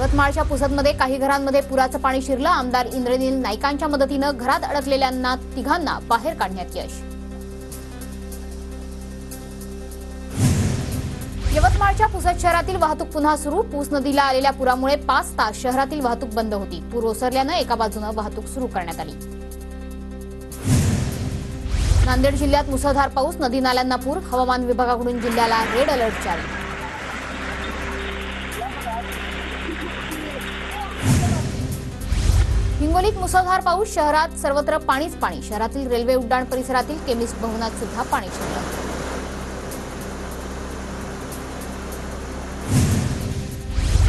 यवतमाळच्या पुसदमध्ये काही घरांमध्ये पुराचं पाणी शिरलं। आमदार इंद्रनील नाईकांच्या मदतीने घरात अडकलेल्यांना तिघांना बाहेर काढण्यात यश। यवतमाळच्या पुसद शहरातील वाहतूक पुन्हा सुरू। पूस नदीला आलेल्या पुरामुळे 5 तास शहरातील वाहतूक बंद होती। पूर ओसरल्याने एका बाजूने वाहतूक सुरू करण्यात आली। नांदेड जिल्ह्यात मुसळधार पाऊस, नदी नाल्यांना पूर। हवामान विभागाकडून जिल्ह्याला रेड अलर्ट जारी। हिंगोलीत मुसळधार पाऊस, शहरात सर्वत्र पाणीच पाणी। शहरातील रेल्वे उड्डाण परिसरातील केमिस्ट भवनात सुद्धा पाणी शिरलं।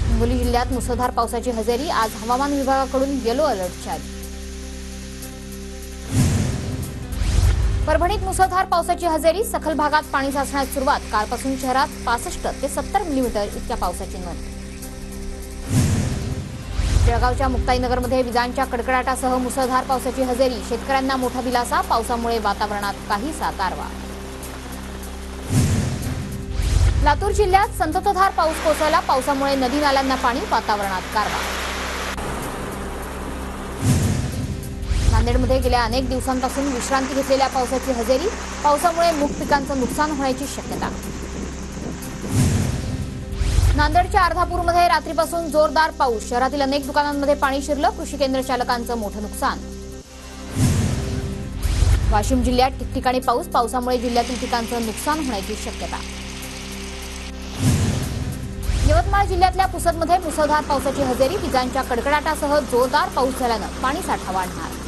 हिंगोली जिल्ह्यात मुसळधार पावसाची हजेरी, आज हवामान विभागाकडून येलो अलर्ट जारी। परभणीत मुसळधार पावसाची हजेरी, सखल भागात पाणी साचण्यास सुरुवात। कालपासून शहरात 65 ते 70 मिलीमीटर इतक्या पावसाची नोंद। जळगावच्या मुक्ताईनगरमध्ये विजांच्या कडकडाटासह मुसळधार पावसाची हजेरी, शेतकऱ्यांना मोठा दिलासा। पावसामुळे वातावरणात काहीसा गारवा। लातूर जिल्ह्यात संततधार पाऊस कोसळला, पावसामुळे नदी नाल्यांना पाणी, वातावरणात गारवा। नांदेडमध्ये गेल्या अनेक दिवसांपासून विश्रांती घेतलेल्या पावसाची हजेरी, पावसामुळे मूग पिकांचं नुकसान होण्याची शक्यता। नांदेडच्या अर्धापूरमध्ये रात्रीपासून जोरदार पाऊस, शहरातील अनेक दुकानांमध्ये पाणी शिरलं। कृषी केंद्र चालकांचं मोठं नुकसान। वाशिम जिल्ह्यात ठिकठिकाणी पाऊस, पावसामुळे जिल्ह्यातील पिकांचं नुकसान होण्याची शक्यता। यवतमाळ जिल्ह्यातल्या पुसदमध्ये मुसळधार पावसाची हजेरी, विजांच्या कडकडाटासह जोरदार पाऊस झाल्यानं पाणी साठा वाढणार।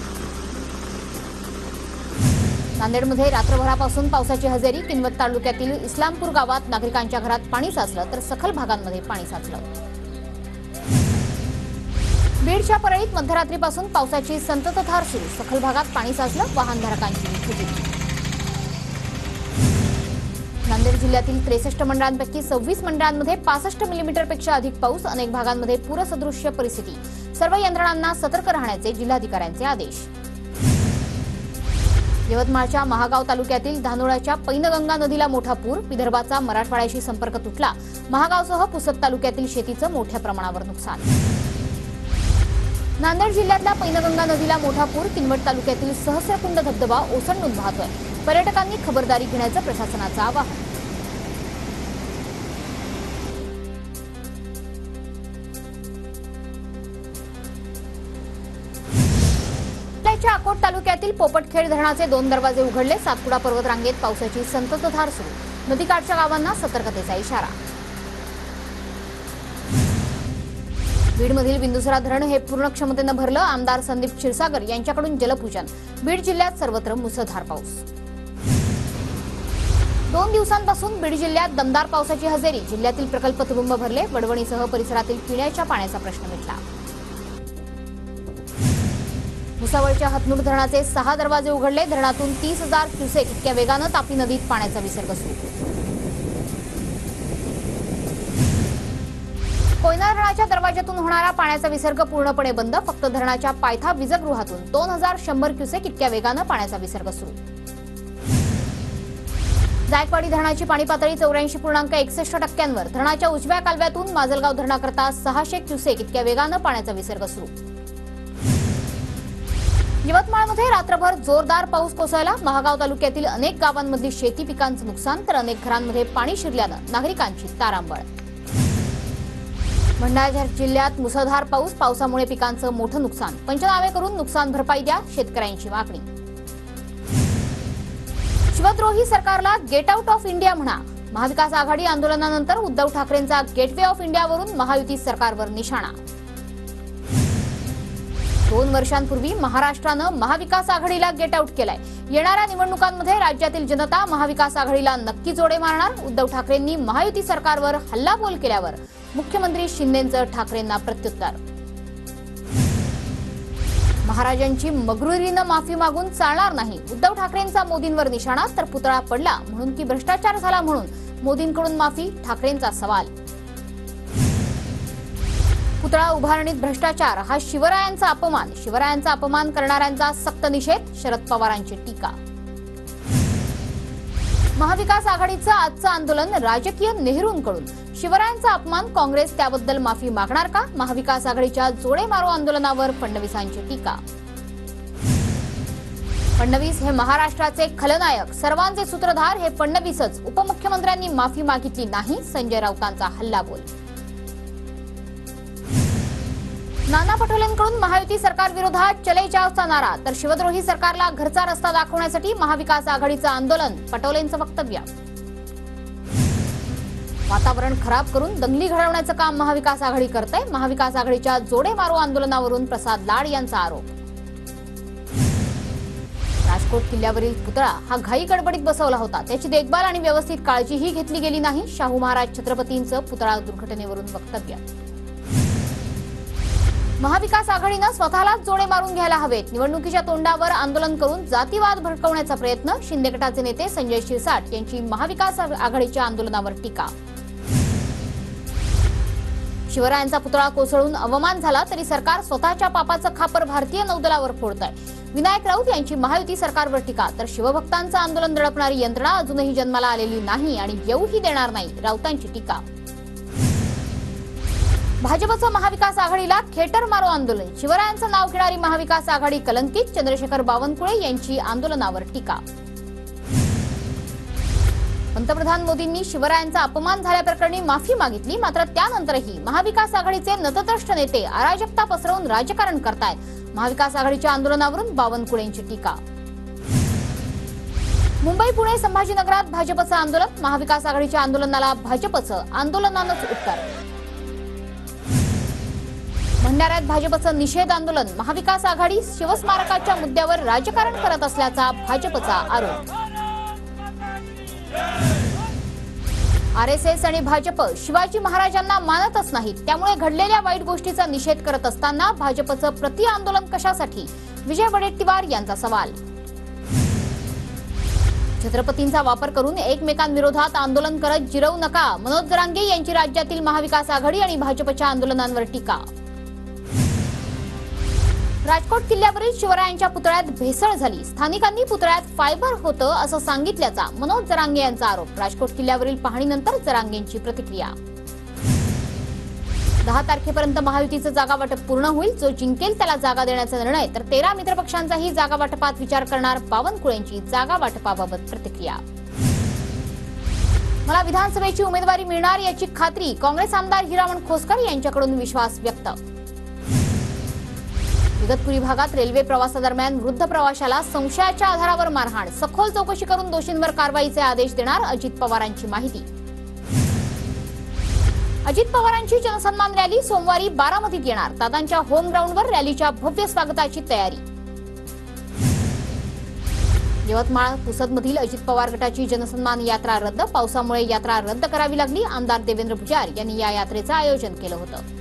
नांदेडमध्ये रात्रभरापासून पावसाची हजेरी, किनवट तालुक्यातील इस्लामपूर गावात नागरिकांच्या घरात पाणी साचलं तर सखल भागांमध्ये पाणी साचलं। बीडच्या परळीत मध्यरात्रीपासून पावसाची संततधार सुरू, सखल भागात पाणी साचलं, वाहनधारकांची फजिती। नांदेड जिल्ह्यातील 63 मंडळांपैकी 26 मंडळांमध्ये 65 मिलीमीटरपेक्षा अधिक पाऊस, अनेक भागांमध्ये पूरसदृश्य परिस्थिती। सर्व यंत्रणांना सतर्क राहण्याचे जिल्हाधिकाऱ्यांचे आदेश। यवतमाळच्या महागाव तालुक्यातील धानोळ्याच्या पैनगंगा नदीला मोठा पूर, विदर्भाचा मराठवाड्याशी संपर्क तुटला। महागावसह पुसद तालुक्यातील शेतीचं मोठ्या प्रमाणावर नुकसान। नांदेड जिल्ह्यातल्या पैनगंगा नदीला मोठा पूर, किनवट तालुक्यातील सहस्रकुंड धबधबा ओसंडून वाहतोय। पर्यटकांनी खबरदारी घेण्याचं प्रशासनाचं आवाहन। अकोट तालुक्यातील पोपटखेड धरणाचे 2 दरवाजे उघडले। सातपुडा पर्वत रांगेत पावसाची संततधार सुरू, नदीकाठच्या गावांना सतर्कतेचा इशारा। बीडमधील बिंदुसरा धरण हे पूर्ण क्षमतेनं भरलं, आमदार संदीप क्षीरसागर यांच्याकडून जलपूजन। बीड जिल्ह्यात सर्वत्र मुसळधार पाऊस। 2 दिवसांपासून बीड जिल्ह्यात दमदार पावसाची हजेरी, जिल्ह्यातील प्रकल्प तुडुंब भरले। वडवणीसह परिसरातील पिण्याच्या पाण्याचा प्रश्न मिटला। भुसावळच्या हतनूर धरणाचे 6 दरवाजे उघडले, धरणातून 30,000 क्युसेक इतक्या वेगानं तापी नदीत पाण्याचा विसर्ग सुरू। कोयना धरणाच्या दरवाजातून होणारा पाण्याचा विसर्ग पूर्णपणे बंद, फक्त धरणाच्या पायथा विजगृहातून 2100 क्युसेक इतक्या वेगानं पाण्याचा विसर्ग सुरू। जायकवाडी धरणाची पाणी पातळी 84.61%वर, धरणाच्या उजव्या कालव्यातून माजलगाव धरणाकरता 600 क्युसेक इतक्या वेगानं पाण्याचा विसर्ग सुरू। यवतमाळमध्ये रात्रभर जोरदार पाऊस कोसळला, महागाव तालुक्यातील अनेक गावांमधली शेती पिकांचं नुकसान, तर अनेक घरांमध्ये पाणी शिरल्यानं नागरिकांची तारांबळ। भंडारा जिल्ह्यात मुसळधार पाऊस, पावसामुळे पिकांचं मोठं नुकसान, पंचनामे करून नुकसान भरपाई द्या, शेतकऱ्यांची मागणी। शिवद्रोही सरकारला गेट आउट ऑफ इंडिया म्हणा, महाविकास आघाडी आंदोलनानंतर उद्धव ठाकरेंचा गेटवे ऑफ इंडियावरून महायुती सरकारवर निशाणा। 2 वर्षांपूर्वी महाराष्ट्रानं महाविकास आघाडीला गेट आउट केलाय। येणाऱ्या निवडणुकांमध्ये राज्यातील जनता महाविकास आघाडीला नक्की जोडे मारणार। उद्धव ठाकरेंनी महायुती सरकारवर हल्लाबोल केल्यावर मुख्यमंत्री शिंदेंचं ठाकरेंना प्रत्युत्तर। महाराजांची मगरुरीनं माफी मागून चालणार नाही, उद्धव ठाकरेंचा मोदींवर निशाणा, तर पुतळा पडला म्हणून की भ्रष्टाचार झाला म्हणून मोदींकडून माफी, ठाकरेंचा सवाल। पुतळा उभारणीत भ्रष्टाचार हा शिवरायांचा अपमान, शिवरायांचा अपमान करणाऱ्यांचा सक्त निषेध, शरद पवारांची टीका। महाविकास आघाडीचं आजचं आंदोलन राजकीय नेहरूंकडून शिवरायांचा अपमान, काँग्रेस त्याबद्दल माफी मागणार का? महाविकास आघाडीच्या जोडे मारो आंदोलनावर फडणवीसांची टीका. फडणवीस हे महाराष्ट्राचे खलनायक, सर्वांचे सूत्रधार हे फडणवीसच. उपमुख्यमंत्र्यांनी माफी मागितली नाही, संजय राऊतांचा हल्लाबोल. नाना पटोलेंकडून महायुती सरकार विरोधात चले जावचा नारा, तर शिवद्रोही सरकारला घरचा रस्ता दाखवण्यासाठी महाविकास आघाडीचं आंदोलन, पटोलेंचं वक्तव्य. वातावरण खराब करून दंगली घडवण्याचं काम महाविकास आघाडी करते, महाविकास आघाडीच्या जोडे मारो आंदोलनावरून प्रसाद लाड यांचा आरोप. राजकोट किल्ल्यावरील पुतळा हा घाई गडबडीत बसवला होता, त्याची देखभाल आणि व्यवस्थित काळजीही घेतली गेली नाही. शाहू महाराज छत्रपतींचं पुतळा दुर्घटनेवरून वक्तव्य. महाविकास आघाडीनं स्वतःलाच जोडे मारून घ्यायला हवेत, निवडणुकीच्या तोंडावर आंदोलन करून जातीवाद भडकवण्याचा प्रयत्न. शिंदे गटाचे नेते संजय शिरसाट यांची महाविकास आघाडीच्या आंदोलनावर टीका. शिवरायांचा पुतळा कोसळून अवमान झाला तरी सरकार स्वतःच्या पापाचं खापर भारतीय नौदलावर फोडतंय. विनायक राऊत यांची महायुती सरकारवर टीका, तर शिवभक्तांचं आंदोलन दडपणारी यंत्रणा अजूनही जन्माला आलेली नाही आणि येऊही देणार नाही, राऊतांची टीका. भाजपचं महाविकास आघाडीला खेटर मारो आंदोलन, शिवरायांचं नाव घेणारी महाविकास आघाडी कलंकित. चंद्रशेखर बावनकुळे यांची आंदोलनावर टीका. पंतप्रधान मोदींनी शिवरायांचा अपमान झाल्याप्रकरणी माफी मागितली, मात्र त्यानंतरही महाविकास आघाडीचे नतद्रष्ट नेते अराजकता पसरवून राजकारण करतायत. महाविकास आघाडीच्या आंदोलनावरून बावनकुळेंची टीका. मुंबई, पुणे, संभाजीनगरात भाजपचं आंदोलन, महाविकास आघाडीच्या आंदोलनाला भाजपचं आंदोलनानंच उत्तर. भंडाऱ्यात भाजपचं निषेध आंदोलन, महाविकास आघाडी शिवस्मारकाच्या मुद्द्यावर राजकारण करत असल्याचा भाजपचा आरोप. आरएसएस आणि भाजप शिवाजी महाराजांना मानतच नाहीत, त्यामुळे घडलेल्या वाईट गोष्टीचा निषेध करत असताना भाजपचं प्रति आंदोलन कशासाठी? विजय वडेट्टीवार यांचा सवाल. छत्रपतींचा वापर करून एकमेकांविरोधात आंदोलन करत जिरवू नका, मनोज जरांगे यांची राज्यातील महाविकास आघाडी आणि भाजपच्या आंदोलनांवर टीका. राजकोट किल्ल्यावरील शिवरायांच्या पुतळ्यात भेसळ झाली, स्थानिकांनी पुतळ्यात फायबर होतं असं सांगितल्याचा मनोज जरांगे यांचा आरोप. राजकोट किल्ल्यावरील पाहणीनंतर जरांगेंची प्रतिक्रिया. 10 तारखेपर्यंत महायुतीचं जागा वाटप पूर्ण होईल, जो जिंकेल त्याला जागा देण्याचा निर्णय, तर 13 मित्रपक्षांचाही जागा वाटपात विचार करणार. बावनकुळेंची जागा वाटपाबाबत प्रतिक्रिया. मला विधानसभेची उमेदवारी मिळणार याची खात्री, काँग्रेस आमदार हिरामण खोसकर यांच्याकडून विश्वास व्यक्त. इगतपुरी भागात रेल्वे प्रवासादरम्यान वृद्ध प्रवाशाला संशयाच्या आधारावर मारहाण, सखोल चौकशी करून दोषींवर कारवाईचे आदेश देणार. अजित पवारांची माहिती. अजित पवारांची जनसन्मान रॅली सोमवारी बारामतीत येणार, दादांच्या होम ग्राउंडवर रॅलीच्या भव्य स्वागताची तयारी. यवतमाळ पुसदमधील अजित पवार गटाची जनसन्मान यात्रा रद्द, पावसामुळे यात्रा रद्द करावी लागली. आमदार देवेंद्र भुजार यांनी या यात्रेचं आयोजन केलं होतं.